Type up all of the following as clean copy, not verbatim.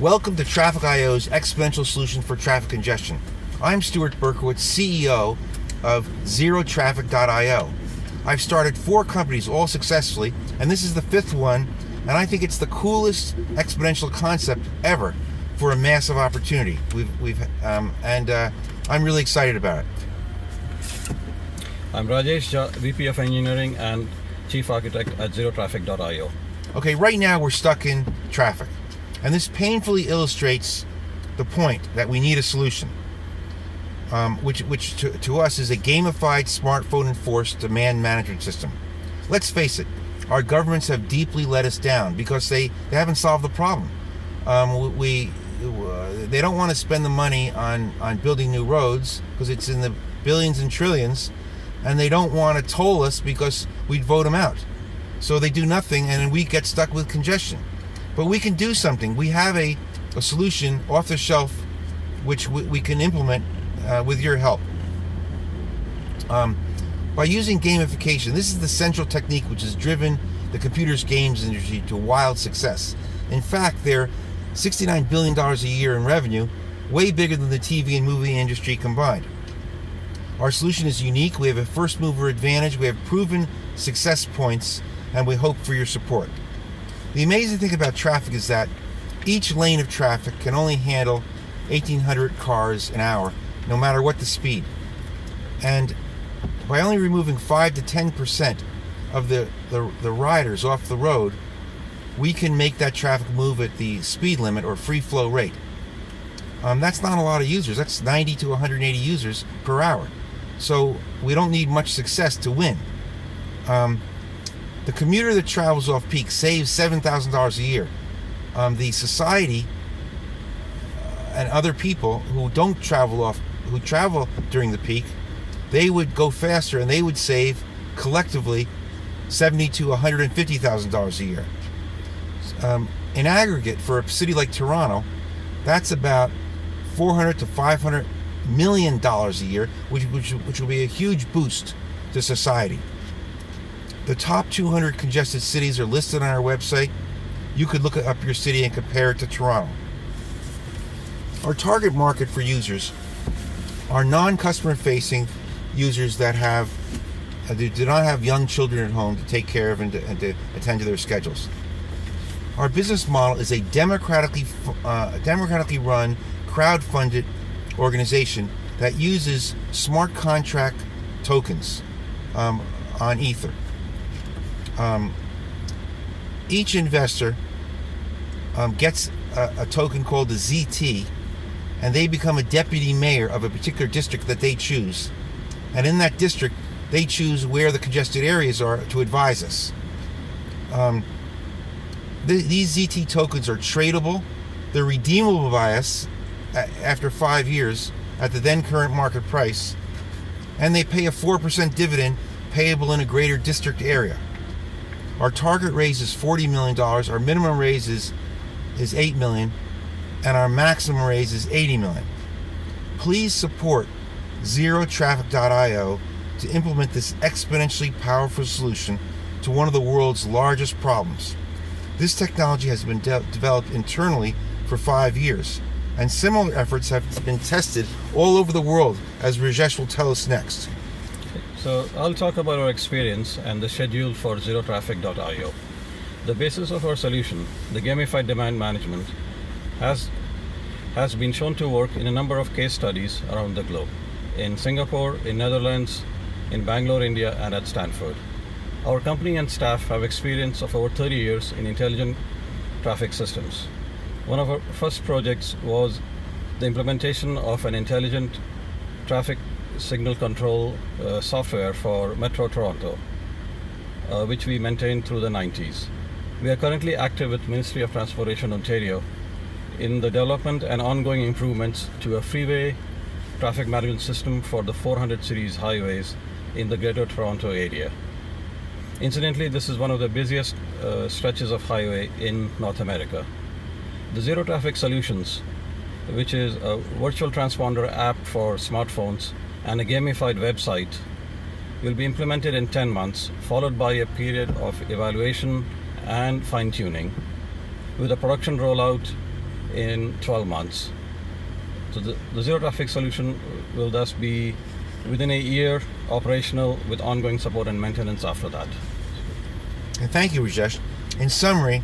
Welcome to Traffic.io's exponential solution for traffic congestion. I'm Stuart Berkowitz, CEO of ZeroTraffic.io. I've started 4 companies, all successfully, and this is the 5th one, and I think it's the coolest exponential concept ever for a massive opportunity. I'm really excited about it. I'm Rajesh Jha, VP of Engineering and Chief Architect at ZeroTraffic.io. Okay, right now we're stuck in traffic, and this painfully illustrates the point that we need a solution, which to us is a gamified, smartphone-enforced demand management system. Let's face it, our governments have deeply let us down because they haven't solved the problem. They don't want to spend the money on building new roads because it's in the billions and trillions, and they don't want to toll us because we'd vote them out. So they do nothing, and then we get stuck with congestion. But we can do something. We have a solution off the shelf which we can implement with your help. By using gamification, this is the central technique which has driven the computers games industry to wild success. In fact, they're $69 billion a year in revenue, way bigger than the TV and movie industry combined. Our solution is unique. We have a first mover advantage. We have proven success points, and we hope for your support. The amazing thing about traffic is that each lane of traffic can only handle 1,800 cars an hour, no matter what the speed. And by only removing 5 to 10% of the riders off the road, we can make that traffic move at the speed limit or free flow rate. That's not a lot of users. That's 90 to 180 users per hour. So we don't need much success to win. The commuter that travels off peak saves $7,000 a year. The society and other people who don't travel who travel during the peak, they would go faster and they would save collectively $70,000 to $150,000 a year. In aggregate, for a city like Toronto, that's about $400 to $500 million a year, which will be a huge boost to society. The top 200 congested cities are listed on our website. You could look up your city and compare it to Toronto. Our target market for users are non-customer facing users that do not have young children at home to take care of and to attend to their schedules. Our business model is a democratically run, crowd-funded organization that uses smart contract tokens on Ether. Each investor gets a token called the ZT, and they become a deputy mayor of a particular district that they choose. And in that district, they choose where the congested areas are to advise us. These ZT tokens are tradable. They're redeemable by us after 5 years at the then current market price, and they pay a 4% dividend payable in a greater district area. Our target raise is $40 million, our minimum raise is $8 million, and our maximum raise is $80 million. Please support ZeroTraffic.io to implement this exponentially powerful solution to one of the world's largest problems. This technology has been developed internally for 5 years, and similar efforts have been tested all over the world, as Rajesh will tell us next. So I'll talk about our experience and the schedule for ZeroTraffic.io. The basis of our solution, the gamified demand management, has been shown to work in a number of case studies around the globe. In Singapore, in Netherlands, in Bangalore, India, and at Stanford. Our company and staff have experience of over 30 years in intelligent traffic systems. One of our first projects was the implementation of an intelligent traffic signal control software for Metro Toronto, which we maintained through the 90s. We are currently active with Ministry of Transportation Ontario in the development and ongoing improvements to a freeway traffic management system for the 400 series highways in the Greater Toronto area. Incidentally, this is one of the busiest stretches of highway in North America. The Zero Traffic Solutions, which is a virtual transponder app for smartphones and a gamified website, will be implemented in 10 months, followed by a period of evaluation and fine-tuning, with a production rollout in 12 months. So the zero traffic solution will thus be within a year operational with ongoing support and maintenance after that. And thank you, Rajesh. In summary,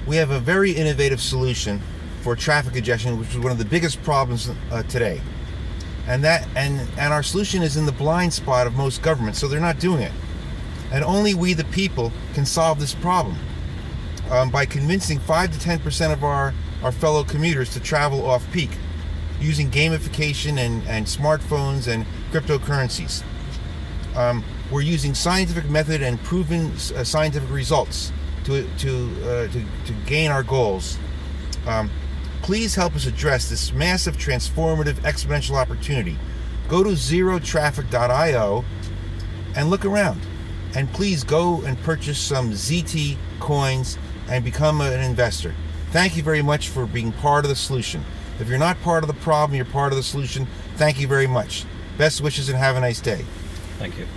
we have a very innovative solution for traffic congestion, which is one of the biggest problems today. And our solution is in the blind spot of most governments, so they're not doing it. And only we, the people, can solve this problem by convincing 5 to 10% of our fellow commuters to travel off-peak using gamification and smartphones and cryptocurrencies. We're using scientific method and proven scientific results to gain our goals. Please help us address this massive, transformative, exponential opportunity. Go to ZeroTraffic.io and look around. And please go and purchase some ZT coins and become an investor. Thank you very much for being part of the solution. If you're not part of the problem, you're part of the solution. Thank you very much. Best wishes and have a nice day. Thank you.